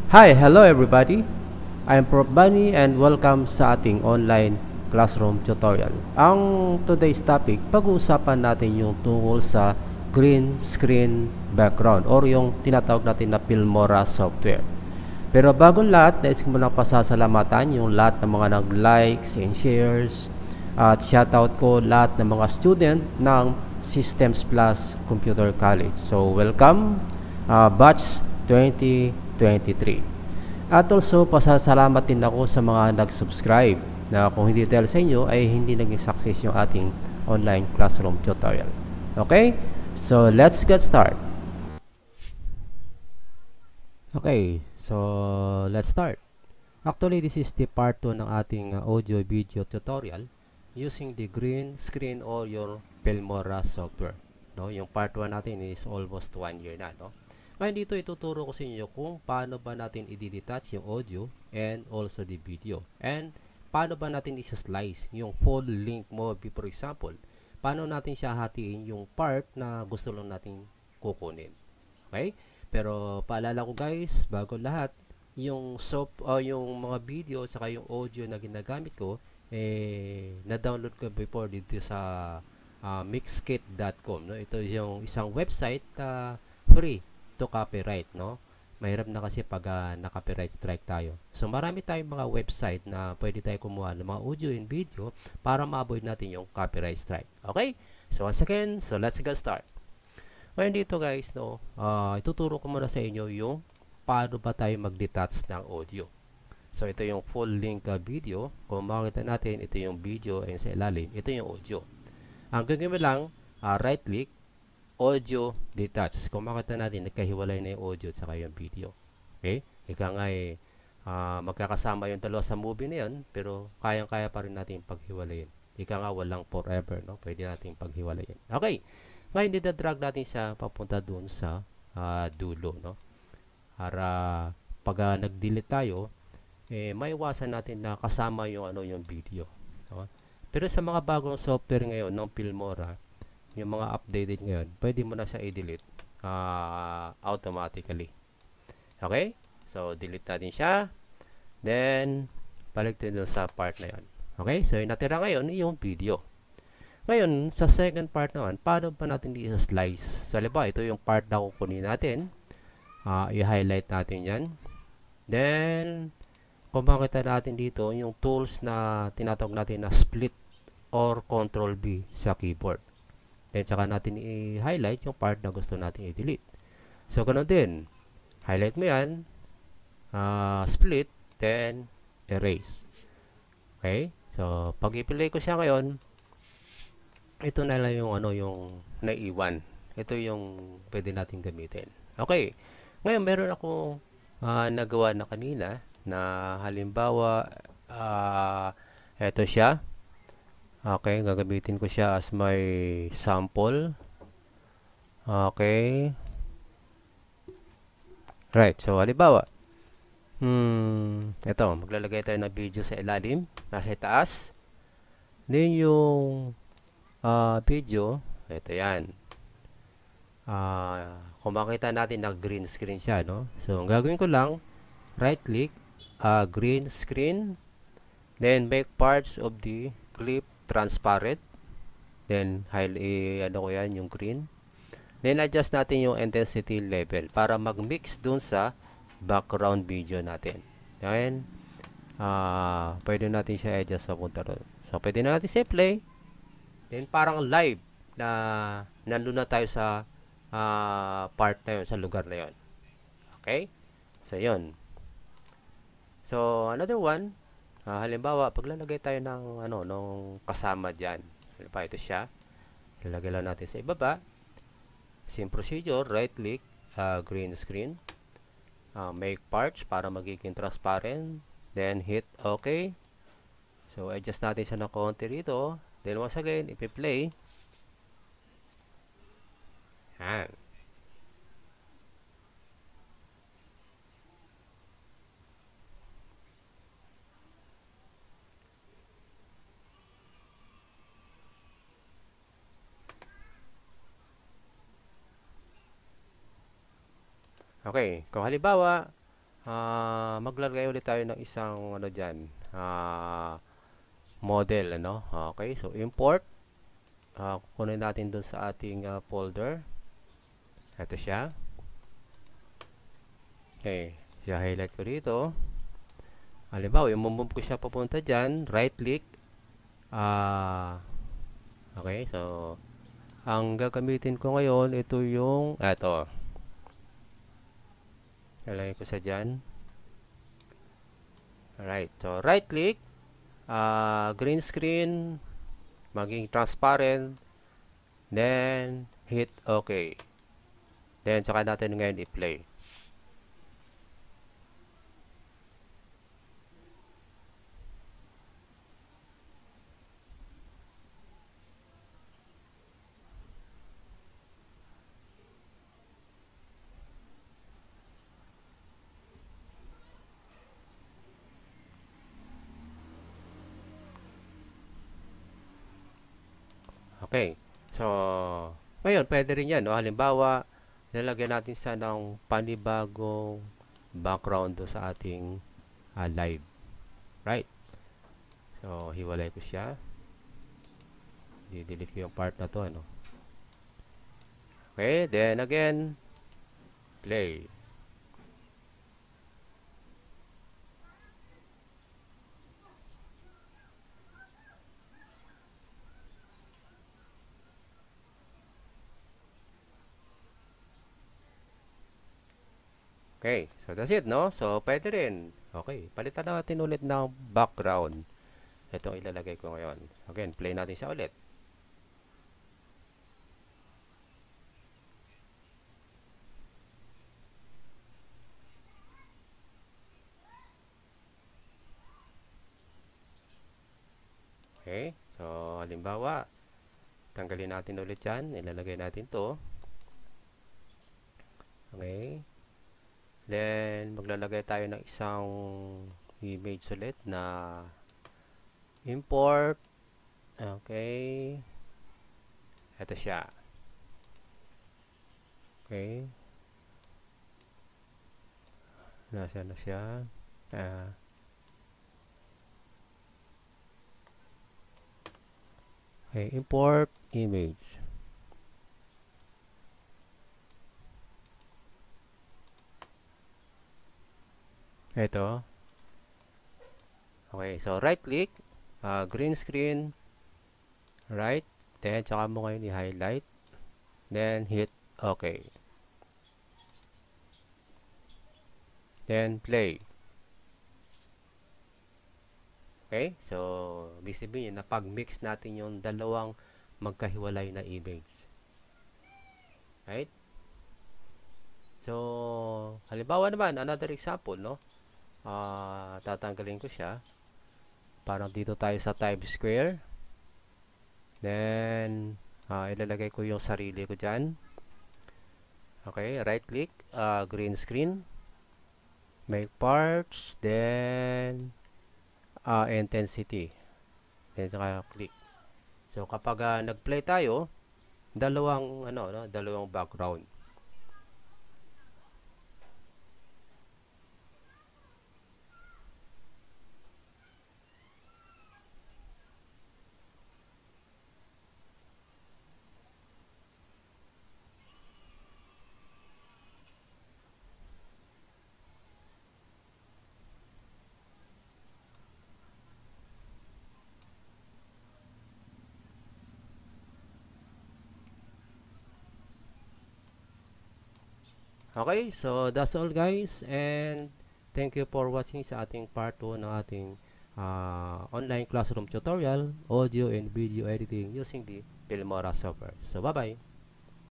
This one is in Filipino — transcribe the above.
Hi, hello everybody. I'm Prof. Bunny and welcome sa ating online classroom tutorial. Ang today's topic, pag-uusapan natin yung tungkol sa green screen background or yung tinatawag natin na Filmora software. Pero bago lahat, nais ko munang pasasalamatan yung lahat ng mga nag-likes and shares at shoutout ko lahat ng mga student ng Systems Plus Computer College. So, welcome batch 2023. At also, pasasalamat din ako sa mga nag-subscribe na kung hindi dahil sa inyo ay hindi naging success yung ating online classroom tutorial. Okay? So, let's get started. Okay, so let's start. Actually, this is the part 2 ng ating audio video tutorial using the green screen or your Filmora software. No, yung part 1 natin is almost 1 year na, no? Ngayon dito ituturo ko sa inyo kung paano ba natin i-detach yung audio and also the video. And paano ba natin i-slice yung full link movie, for example. Paano natin siya hatiin yung part na gusto lang natin kukunin. Okay? Pero paalala ko guys, bago lahat, yung yung mga video saka yung audio na ginagamit ko na-download ko before dito sa mixkit.com, no? Ito yung isang website free to copyright, no? Mahirap na kasi pag na-copyright strike tayo. So marami tayong mga website na pwede tayo kumuha ng mga audio and video para ma-avoid natin yung copyright strike. Okay? So once again, so let's get start. Ngayon dito guys, no, ituturo ko muna sa inyo yung paano ba tayo mag-detach ng audio. So ito yung full link video. Kung makikita natin, ito yung video and sa ilalim, ito yung audio. Ang gagawin mo lang, right click, audio detach. Kung makikita natin, nagkahiwalay na yung audio at saka yung video. Okay? Ika nga magkakasama yung dalawa sa movie na yun, pero kayang-kaya pa rin natin paghiwalayin. Ika nga walang forever, no? Pwede natin paghiwalayin. Okay. Ngayon, dida-drag natin siya papunta dun sa dulo, no? Para pag nag-delete tayo, maiwasan natin na kasama yung yung video, no? Pero sa mga bagong software ngayon ng Filmora, yung mga updated ngayon, pwede mo na siya i-delete automatically. Okay? So, delete natin siya. Then, balik tayo dun sa part na yun. Okay? So, yung natira ngayon, yung video. Ngayon, sa second part naman, paano pa natin i-slice? So, halimbawa, ito yung part na kukunin natin. I-highlight natin yan. Then, kung makita natin dito, yung tools na tinatawag natin na split or control B sa keyboard. Then, saka natin i-highlight yung part na gusto natin i-delete. So, ganun din. Highlight mo yan. Split, then erase. Okay? So, pag i-play ko siya ngayon, ito na lang yung yung naiwan. Ito yung pwede natin gamitin. Okay. Ngayon meron ako nagawa na kanina na halimbawa ito siya. Okay, gagamitin ko siya as my sample. Okay. Right. So halimbawa ito, maglalagay tayo ng video sa ilalim, nasa taas. Then yung video, ito yan. Kung makita natin na green screen siya, no? So, ang gagawin ko lang, right click, green screen, then make parts of the clip transparent, then highlight, ko yan, yung green. Then, adjust natin yung intensity level para mag-mix dun sa background video natin. Then, pwede natin siya adjust sa punta ron. So, pwede na natin siya play. Then parang live na nandun na tayo sa part na yun, sa lugar na yun. Okay? So, yun. So, another one, halimbawa, paglalagay tayo ng nung kasama dyan. Halimbawa, ito siya. Lalagay lang natin sa ibaba. Same procedure, right click, green screen. Make parts para magiging transparent. Then, hit OK. So, adjust natin siya ng konti rito. Then once again, if you play, yan. Okay, kung halimbawa, Maglalagay ulit tayo ng isang ano dyan, model, ano. Okay, so import, kukunin natin dun sa ating folder. Ito siya. Okay, siya highlight ko dito. Halimbawa, i-move ko siya papunta dyan, right click. Okay, so ang gagamitin ko ngayon, ito yung ito. Ilagay ko sa dyan. Alright, so right click, green screen, maging transparent, then hit OK. Then saka natin ngayon i-play. Okay. So, ngayon, pwede rin yan. No? Halimbawa, lalagyan natin sa ng panibagong background do sa ating live. Right? So, hiwalay ko siya. Di-delete ko yung part na to. Ano? Okay. Then, again, play. Okay, so that's it, no? So, pwede rin. Okay, palitan natin ulit ng background. Ito ang ilalagay ko ngayon. Again, play natin siya ulit. Okay, so halimbawa, tanggalin natin ulit yan. Ilalagay natin to. Okay. Then, maglalagay tayo ng isang image ulit na import. Okay. Ito siya. Okay. Nasaan na siya? Okay, import image. Ito. Okay, so right click, green screen, right, then tsaka mo ngayon i-highlight, then hit OK. Then play. Okay, so visible yun na pag-mix natin yung dalawang magkahiwalay na image. Right? So, halimbawa naman, another example, no? Tatanggalin ko siya. Parang dito tayo sa Times Square. Then, ilalagay ko yung sarili ko dyan. Okay, right click, green screen, make parts, then intensity. Then saka click. So kapag nag-play tayo, dalawang dalawang background. Okay, so that's all guys, and thank you for watching sa ating part 2 ng ating online classroom tutorial, audio and video editing using the Filmora software. So bye-bye!